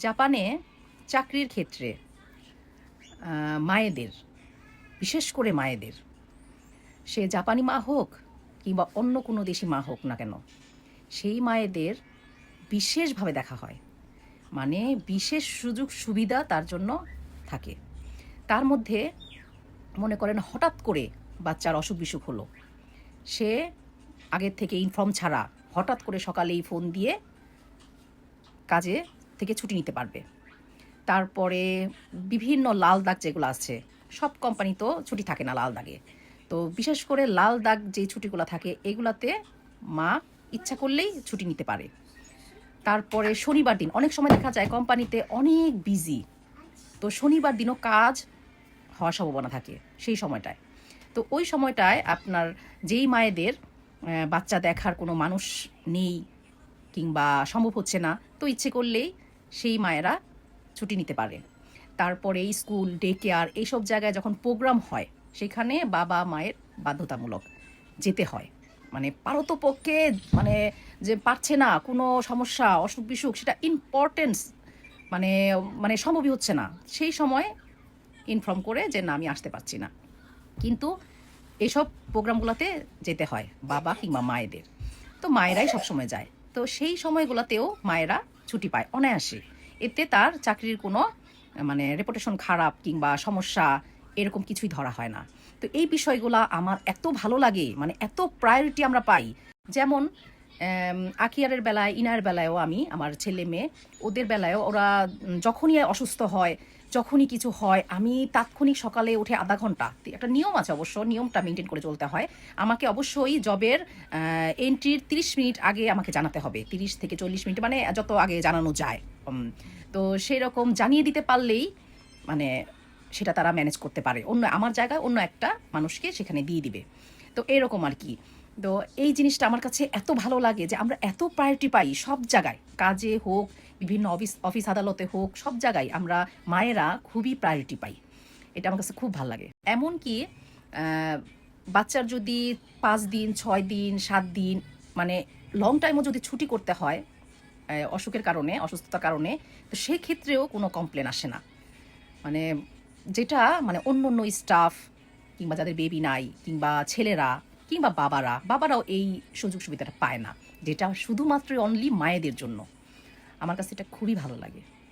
জাপানে চাকরির ক্ষেত্রে মায়েদের, বিশেষ করে মায়েদের, সে জাপানি মা হোক কিংবা অন্য কোনো দেশি মা হোক না কেন, সেই মায়েদের বিশেষভাবে দেখা হয়। মানে বিশেষ সুযোগ সুবিধা তার জন্য থাকে। তার মধ্যে মনে করেন হঠাৎ করে বাচ্চার অসুখ বিসুখ হলো, সে আগের থেকে ইনফর্ম ছাড়া হঠাৎ করে সকালেই ফোন দিয়ে কাজে থেকে ছুটি নিতে পারবে। তারপরে বিভিন্ন লাল দাগ যেগুলো আছে, সব কোম্পানি তো ছুটি থাকে না লাল দাগে, তো বিশেষ করে লাল দাগ যে ছুটিগুলো থাকে এগুলাতে মা ইচ্ছা করলেই ছুটি নিতে পারে। তারপরে শনিবার দিন অনেক সময় দেখা যায় কোম্পানিতে অনেক বিজি, তো শনিবার দিনও কাজ হওয়ার সম্ভাবনা থাকে সেই সময়টায়। তো ওই সময়টায় আপনার যেই মায়েদের বাচ্চা দেখার কোনো মানুষ নেই কিংবা সম্ভব হচ্ছে না, তো ইচ্ছে করলেই সেই মায়েরা ছুটি নিতে পারে। তারপরে স্কুল, ডে কেয়ার এইসব জায়গায় যখন প্রোগ্রাম হয়, সেখানে বাবা মায়ের বাধ্যতামূলক যেতে হয়। মানে পারতপক্ষে, মানে যে পারছে না, কোনো সমস্যা অসুখ বিসুখ, সেটা ইম্পর্টেন্স, মানে মানে সম্ভবই হচ্ছে না, সেই সময় ইনফর্ম করে যে না আমি আসতে পারছি না। কিন্তু এসব প্রোগ্রামগুলোতে যেতে হয় বাবা কিংবা মায়েদের, তো মায়েরাই সবসময় যায়। তো সেই সময়গুলোতেও মায়েরা ছুটি পায় অনায়াসে। এতে তার চাকরির কোনো মানে রেপুটেশন খারাপ কিংবা সমস্যা এরকম কিছুই ধরা হয় না। তো এই বিষয়গুলো আমার এত ভালো লাগে, মানে এত প্রায়োরিটি আমরা পাই। যেমন আকিয়ারের বেলায়, ইনার বেলায়ও, আমি আমার ছেলে মেয়ে ওদের বেলায়ও ওরা যখনই অসুস্থ হয়, যখনই কিছু হয়, আমি তাৎক্ষণিক সকালে উঠে আধা ঘন্টা, একটা নিয়ম আছে অবশ্য, নিয়মটা মেনটেন করে চলতে হয়। আমাকে অবশ্যই জবের এন্ট্রির 30 মিনিট আগে আমাকে জানাতে হবে, 30 থেকে 40 মিনিট, মানে যত আগে জানানো যায়। তো সেই রকম জানিয়ে দিতে পারলেই মানে সেটা তারা ম্যানেজ করতে পারে, অন্য আমার জায়গায় অন্য একটা মানুষকে সেখানে দিয়ে দিবে। তো এরকম আর কি। তো এই জিনিসটা আমার কাছে এত ভালো লাগে যে আমরা এত প্রায়োরিটি পাই সব জায়গায়, কাজে হোক, বিভিন্ন অফিস আদালতে হোক, সব জায়গায় আমরা মায়েরা খুবই প্রায়োরিটি পাই। এটা আমার কাছে খুব ভালো লাগে। এমনকি বাচ্চার যদি 5 দিন, 6 দিন, 7 দিন, মানে লং টাইমও যদি ছুটি করতে হয় অসুখের কারণে, অসুস্থতার কারণে, তো সেক্ষেত্রেও কোনো কমপ্লেন আসে না। মানে যেটা মানে অন্য অন্য স্টাফ কিংবা যাদের বেবি নাই কিংবা ছেলেরা কিংবা বাবারাও এই সুযোগ সুবিধাটা পায় না, যেটা শুধুমাত্র অনলি মায়েদের জন্য। আমার কাছে এটা খুবই ভালো লাগে।